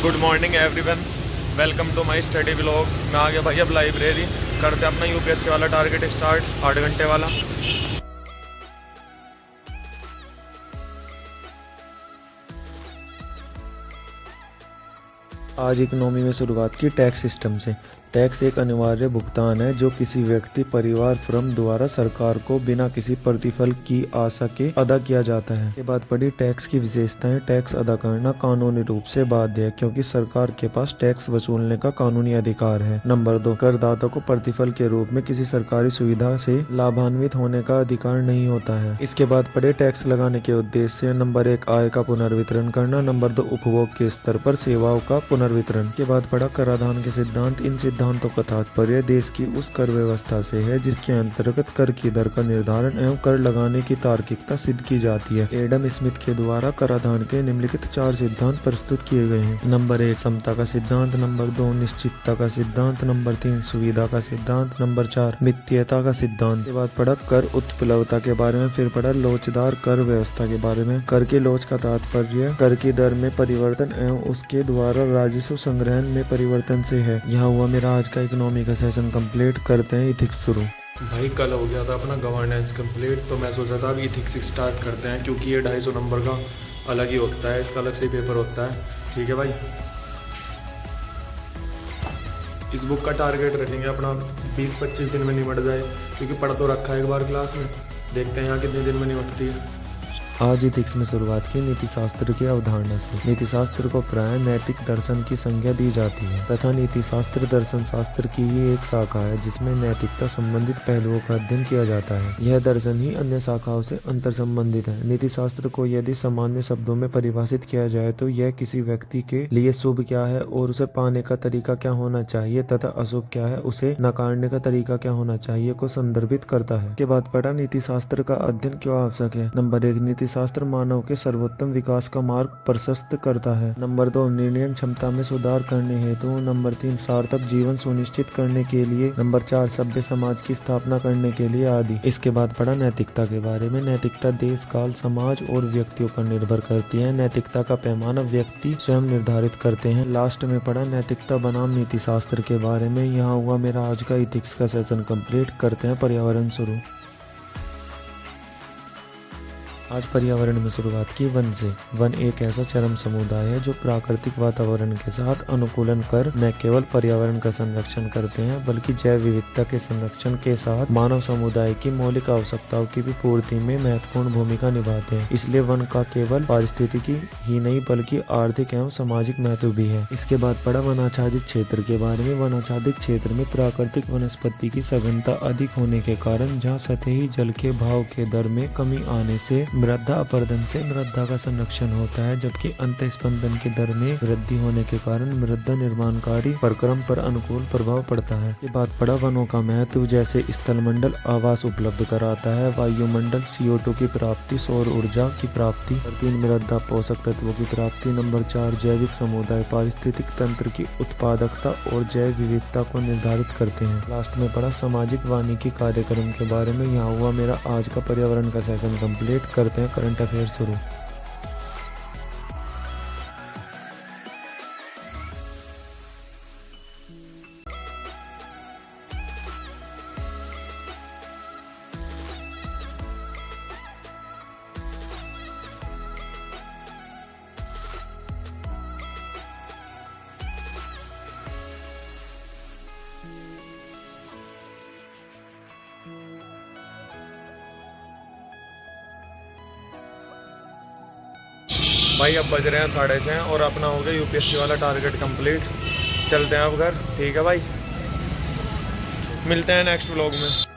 Good morning everyone, welcome to my study vlog. मैं आ गया भाई अब लाइब्रेरी, करते अपना यूपीएससी वाला टारगेट स्टार्ट 8 घंटे वाला। आज इकोनॉमी में शुरुआत की टैक्स सिस्टम से। टैक्स एक अनिवार्य भुगतान है जो किसी व्यक्ति, परिवार, फर्म द्वारा सरकार को बिना किसी प्रतिफल की आशा के अदा किया जाता है। के बाद पढ़ी टैक्स की विशेषताएं। टैक्स अदा करना कानूनी रूप से बाध्य है क्योंकि सरकार के पास टैक्स वसूलने का कानूनी अधिकार है। नंबर 2, करदाता को प्रतिफल के रूप में किसी सरकारी सुविधा से लाभान्वित होने का अधिकार नहीं होता है। इसके बाद पढ़े टैक्स लगाने के उद्देश्य। नंबर 1, आय का पुनर्वितरण करना। नंबर 2, उपभोग के स्तर पर सेवाओं का पुनर्वितरण। के बाद पढ़ा कराधान के सिद्धांत। इन सिद्धांतों का तात्पर्य देश की उस कर व्यवस्था से है जिसके अंतर्गत कर की दर का निर्धारण एवं कर लगाने की तार्किकता सिद्ध की जाती है। एडम स्मिथ के द्वारा कराधान के निम्नलिखित 4 सिद्धांत प्रस्तुत किए गए हैं। नंबर 1, समता का सिद्धांत। नंबर 2, निश्चितता का सिद्धांत। नंबर 3, सुविधा का सिद्धांत। नंबर 4, मित्यता का सिद्धांत। के बाद पढ़ा कर उत्प्लवता के बारे में। फिर पढ़ा लोचदार कर व्यवस्था के बारे में। कर की लोच का तात्पर्य कर की दर में परिवर्तन एवं उसके द्वारा राजस्व संग्रहण में परिवर्तन से है। यहाँ हुआ मेरा आज का इकोनॉमी का सेशन कंप्लीट। करते हैं इथिक्स शुरू। भाई कल हो गया था अपना गवर्नेंस कंप्लीट, तो मैं सोचा था अब इथिक्स स्टार्ट करते हैं क्योंकि ये 250 नंबर का अलग ही होता है, इसका अलग से पेपर होता है। ठीक है भाई, इस बुक का टारगेट रखेंगे अपना 20-25 दिन में निपट जाए क्योंकि पढ़ तो रखा है एक बार क्लास में, देखते हैं यहाँ कितने दिन में निपटती है। आज इथिक्स में शुरुआत की नीति शास्त्र की अवधारणा से। नीति शास्त्र को प्राय नैतिक दर्शन की संज्ञा दी जाती है तथा नीति शास्त्र दर्शन शास्त्र की ही एक शाखा है जिसमें नैतिकता संबंधित पहलुओं का अध्ययन किया जाता है। यह दर्शन ही अन्य शाखाओं से अंतर संबंधित है। नीति शास्त्र को यदि सामान्य शब्दों में परिभाषित किया जाए तो यह किसी व्यक्ति के लिए शुभ क्या है और उसे पाने का तरीका क्या होना चाहिए तथा अशुभ क्या है, उसे नकारने का तरीका क्या होना चाहिए को संदर्भित करता है। के बाद पढ़ा नीति शास्त्र का अध्ययन क्यों आवश्यक है। नंबर 1, नीति शास्त्र मानव के सर्वोत्तम विकास का मार्ग प्रशस्त करता है। नंबर 2, निर्णय क्षमता में सुधार करने हेतु। नंबर 3, सार्थक जीवन सुनिश्चित करने के लिए। नंबर 4, सभ्य समाज की स्थापना करने के लिए आदि। इसके बाद पढ़ा नैतिकता के बारे में। नैतिकता देश, काल, समाज और व्यक्तियों पर निर्भर करती है। नैतिकता का पैमाना व्यक्ति स्वयं निर्धारित करते हैं। लास्ट में पढ़ा नैतिकता बनाम नीति शास्त्र के बारे में। यहाँ हुआ मेरा आज का इथिक्स का सेशन कंप्लीट। करते हैं पर्यावरण शुरू। आज पर्यावरण में शुरुआत की वन से। वन एक ऐसा चरम समुदाय है जो प्राकृतिक वातावरण के साथ अनुकूलन कर न केवल पर्यावरण का संरक्षण करते हैं बल्कि जैव विविधता के संरक्षण के साथ मानव समुदाय की मौलिक आवश्यकताओं की भी पूर्ति में महत्वपूर्ण भूमिका निभाते हैं। इसलिए वन का केवल पारिस्थितिकी ही नहीं बल्कि आर्थिक एवं सामाजिक महत्व भी है। इसके बाद पढ़ा वनाच्छादित क्षेत्र के बारे में। वनाच्छादित क्षेत्र में प्राकृतिक वनस्पति की सघनता अधिक होने के कारण जहाँ सतही जल के भाव के दर में कमी आने से मृदा अपरदन से मृदा का संरक्षण होता है, जबकि अंतःस्पंदन की दर में वृद्धि होने के कारण मृदा निर्माणकारी प्रक्रम पर अनुकूल प्रभाव पड़ता है। ये बात पड़ा वनों का महत्व, जैसे स्थलमंडल आवास उपलब्ध कराता है, वायुमंडल CO2 की प्राप्ति, सौर ऊर्जा की प्राप्ति। 3, मृदा पोषक तत्वों की प्राप्ति। नंबर 4, जैविक समुदाय पारिस्थितिक तंत्र की उत्पादकता और जैव विविधता को निर्धारित करते हैं। लास्ट में पड़ा सामाजिक वानिकी कार्यक्रम के बारे में। यहाँ हुआ मेरा आज का पर्यावरण का सेशन कंप्लीट। करते हैं करंट अफेयर शुरू। भाई अब बज रहे हैं 6:30 और अपना हो गया यूपीएससी वाला टारगेट कंप्लीट। चलते हैं अब घर। ठीक है भाई, मिलते हैं नेक्स्ट व्लॉग में।